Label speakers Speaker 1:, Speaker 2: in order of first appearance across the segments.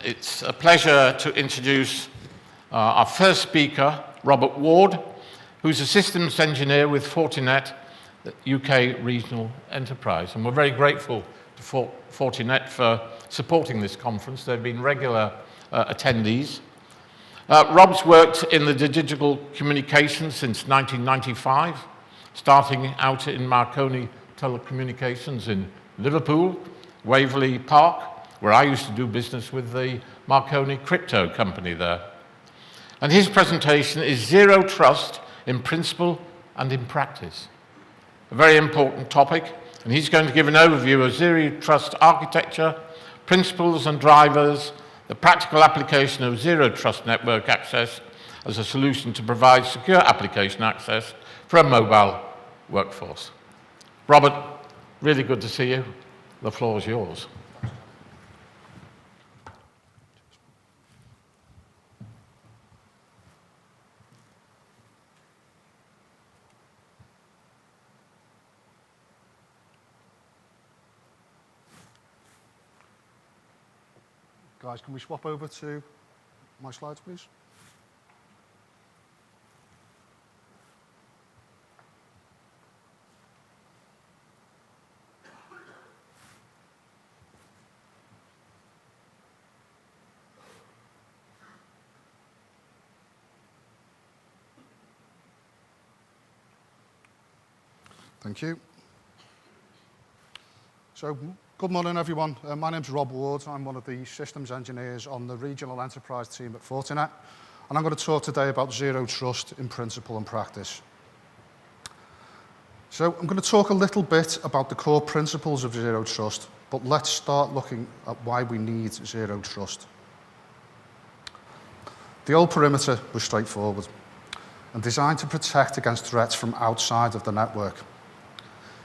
Speaker 1: It's a pleasure to introduce our first speaker, Robert Ward, who's a systems engineer with Fortinet, the UK Regional Enterprise. And we're very grateful to Fortinet for supporting this conference. They've been regular attendees. Rob's worked in the digital communications since 1995, starting out in Marconi Telecommunications in Liverpool, Waverley Park, where I used to do business with the Marconi crypto company there. And his presentation is Zero Trust in Principle and in Practice. A very important topic, and he's going to give an overview of Zero Trust architecture, principles and drivers, the practical application of Zero Trust network access as a solution to provide secure application access for a mobile workforce. Robert, really good to see you. The floor is yours.
Speaker 2: Guys, can we swap over to my slides, please? Thank you. So, good morning, everyone. My name's Rob Ward. I'm one of the systems engineers on the regional enterprise team at Fortinet, and I'm going to talk today about Zero Trust in principle and practice. So, I'm going to talk a little bit about the core principles of Zero Trust, but let's start looking at why we need Zero Trust. The old perimeter was straightforward and designed to protect against threats from outside of the network.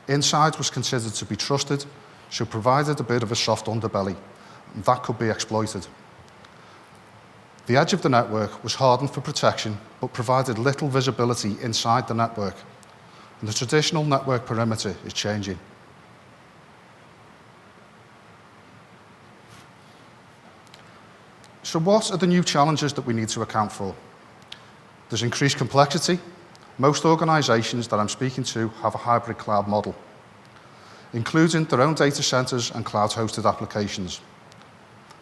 Speaker 2: Inside was considered to be trusted, so provided a bit of a soft underbelly, and that could be exploited. The edge of the network was hardened for protection, but provided little visibility inside the network, and the traditional network perimeter is changing. So what are the new challenges that we need to account for? There's increased complexity. Most organizations that I'm speaking to have a hybrid cloud model, including their own data centers and cloud-hosted applications.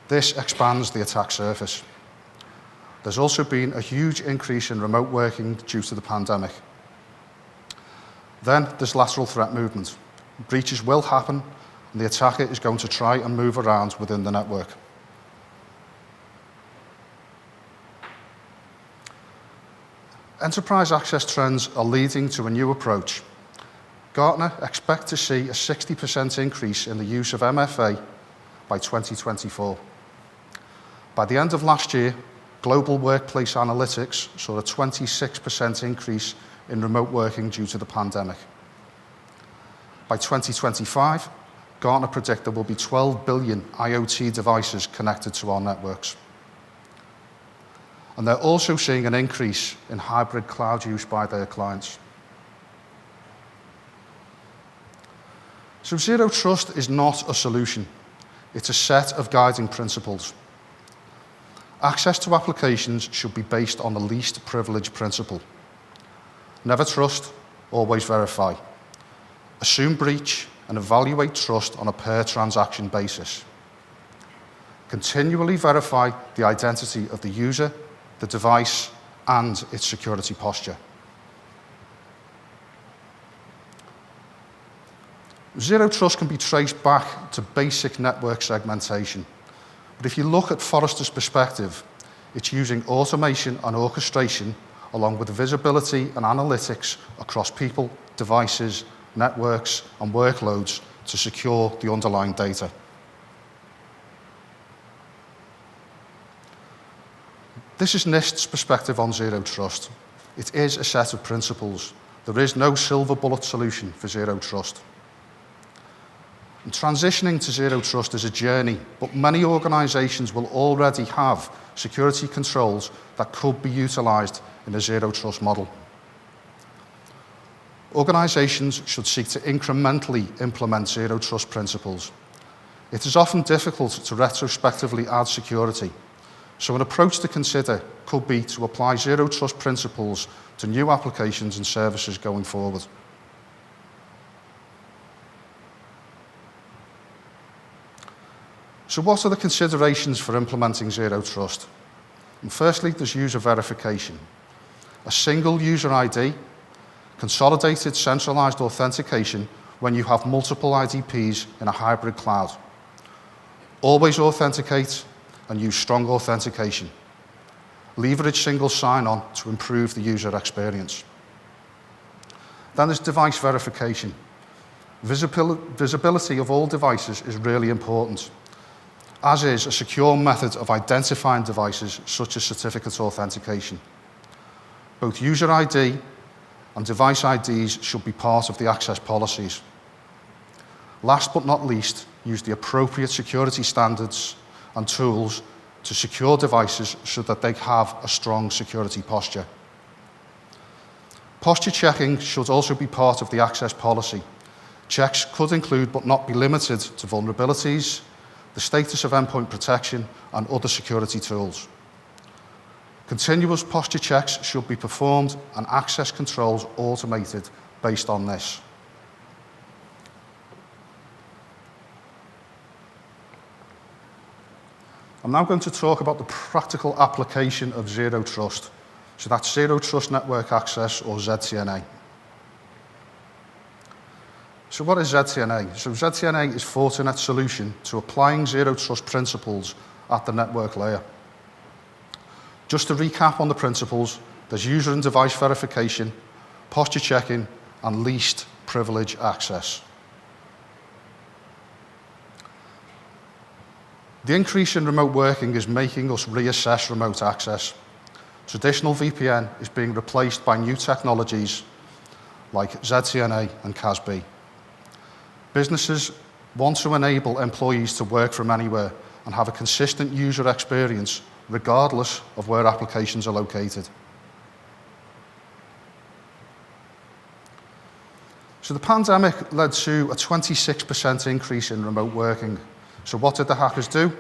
Speaker 2: This expands the attack surface. There's also been a huge increase in remote working due to the pandemic. Then there's lateral threat movement. Breaches will happen, and the attacker is going to try and move around within the network. Enterprise access trends are leading to a new approach. Gartner expects to see a 60% increase in the use of MFA by 2024. By the end of last year, Global Workplace Analytics saw a 26% increase in remote working due to the pandemic. By 2025, Gartner predict there will be 12 billion IoT devices connected to our networks. And they're also seeing an increase in hybrid cloud use by their clients. So Zero Trust is not a solution. It's a set of guiding principles. Access to applications should be based on the least privilege principle. Never trust, always verify. Assume breach and evaluate trust on a per transaction basis. Continually verify the identity of the user, the device, and its security posture. Zero Trust can be traced back to basic network segmentation. But if you look at Forrester's perspective, it's using automation and orchestration along with visibility and analytics across people, devices, networks, and workloads to secure the underlying data. This is NIST's perspective on Zero Trust. It is a set of principles. There is no silver bullet solution for Zero Trust. And transitioning to Zero Trust is a journey, but many organizations will already have security controls that could be utilized in a Zero Trust model. Organizations should seek to incrementally implement Zero Trust principles. It is often difficult to retrospectively add security, so an approach to consider could be to apply zero trust principles to new applications and services going forward. So what are the considerations for implementing zero trust? And firstly, there's user verification. A single user ID, consolidated centralized authentication when you have multiple IDPs in a hybrid cloud. Always authenticate and use strong authentication. Leverage single sign-on to improve the user experience. Then there's device verification. Visibility of all devices is really important, as is a secure method of identifying devices such as certificate authentication. Both user ID and device IDs should be part of the access policies. Last but not least, use the appropriate security standards and tools to secure devices so that they have a strong security posture. Posture checking should also be part of the access policy. Checks could include but not be limited to vulnerabilities, the status of endpoint protection, and other security tools. Continuous posture checks should be performed and access controls automated based on this. I'm now going to talk about the practical application of zero trust. So that's zero trust network access, or ZTNA. So what is ZTNA? So ZTNA is Fortinet's solution to applying zero trust principles at the network layer. Just to recap on the principles, there's user and device verification, posture checking, and least privilege access. The increase in remote working is making us reassess remote access. Traditional VPN is being replaced by new technologies like ZTNA and CASB. Businesses want to enable employees to work from anywhere and have a consistent user experience regardless of where applications are located. So the pandemic led to a 26% increase in remote working. So what did the hackers do?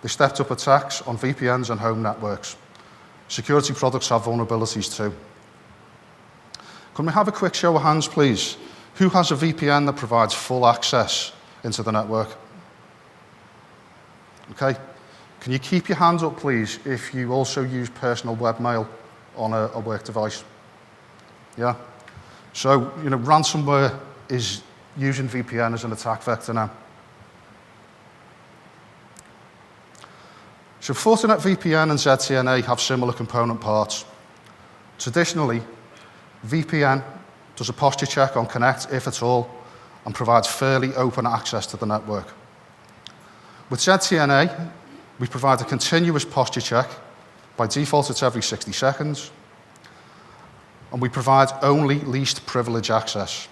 Speaker 2: They stepped up attacks on VPNs and home networks. Security products have vulnerabilities too. Can we have a quick show of hands, please? Who has a VPN that provides full access into the network? Okay. Can you keep your hands up, please, if you also use personal webmail on a work device? Yeah? So, ransomware is using VPN as an attack vector now. So Fortinet VPN and ZTNA have similar component parts. Traditionally, VPN does a posture check on connect, if at all, and provides fairly open access to the network. With ZTNA, we provide a continuous posture check. By default, it's every 60 seconds. And we provide only least privilege access.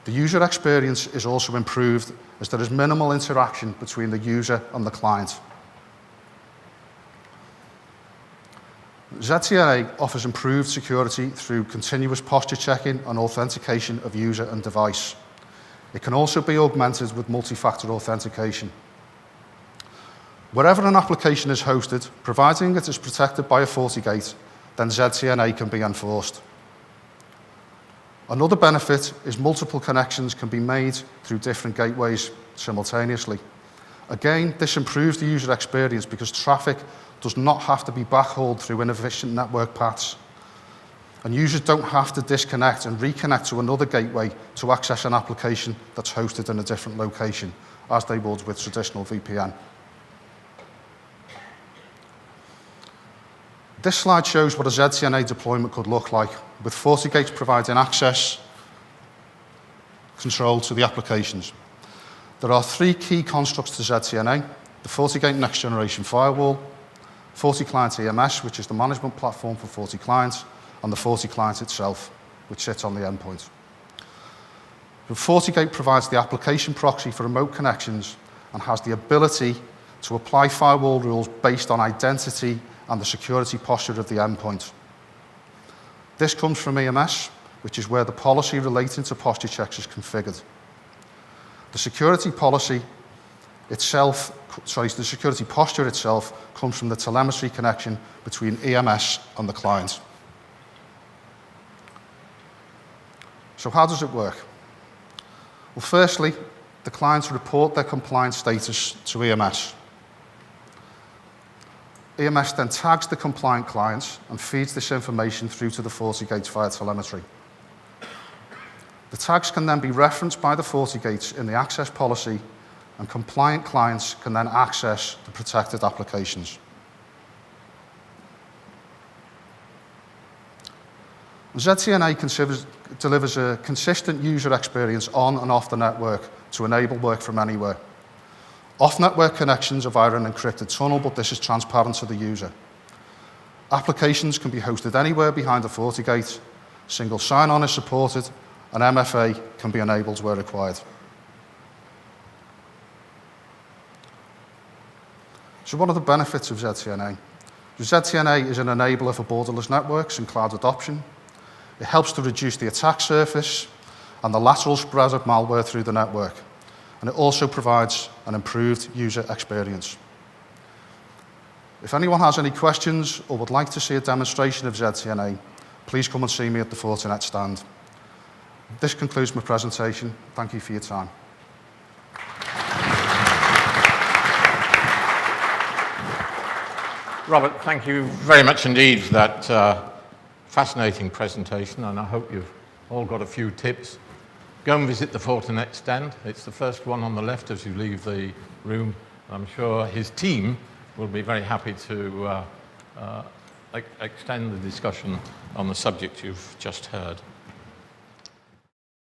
Speaker 2: The user experience is also improved as there is minimal interaction between the user and the client. ZTNA offers improved security through continuous posture checking and authentication of user and device. It can also be augmented with multi-factor authentication. Wherever an application is hosted, providing it is protected by a FortiGate, then ZTNA can be enforced. Another benefit is multiple connections can be made through different gateways simultaneously. Again, this improves the user experience because traffic does not have to be backhauled through inefficient network paths. And users don't have to disconnect and reconnect to another gateway to access an application that's hosted in a different location, as they would with traditional VPN. This slide shows what a ZTNA deployment could look like, with FortiGates providing access control to the applications. There are three key constructs to ZTNA: the FortiGate Next Generation Firewall, FortiClient EMS, which is the management platform for FortiClient, and the FortiClient itself, which sits on the endpoint. The FortiGate provides the application proxy for remote connections and has the ability to apply firewall rules based on identity and the security posture of the endpoint. This comes from EMS, which is where the policy relating to posture checks is configured. The security policy the security posture itself comes from the telemetry connection between EMS and the client. So how does it work? Well, firstly, the clients report their compliance status to EMS. EMS then tags the compliant clients and feeds this information through to the FortiGates via telemetry. The tags can then be referenced by the FortiGates in the access policy, and compliant clients can then access the protected applications. ZTNA delivers a consistent user experience on and off the network to enable work from anywhere. Off-network connections are via an encrypted tunnel, but this is transparent to the user. Applications can be hosted anywhere behind a FortiGate, single sign-on is supported, and MFA can be enabled where required. So what are the benefits of ZTNA? ZTNA is an enabler for borderless networks and cloud adoption. It helps to reduce the attack surface and the lateral spread of malware through the network. And it also provides an improved user experience. If anyone has any questions or would like to see a demonstration of ZTNA, please come and see me at the Fortinet stand. This concludes my presentation. Thank you for your time.
Speaker 1: Robert, thank you very much indeed for that fascinating presentation, and I hope you've all got a few tips. Go and visit the Fortinet stand. It's the first one on the left as you leave the room. I'm sure his team will be very happy to extend the discussion on the subject you've just heard.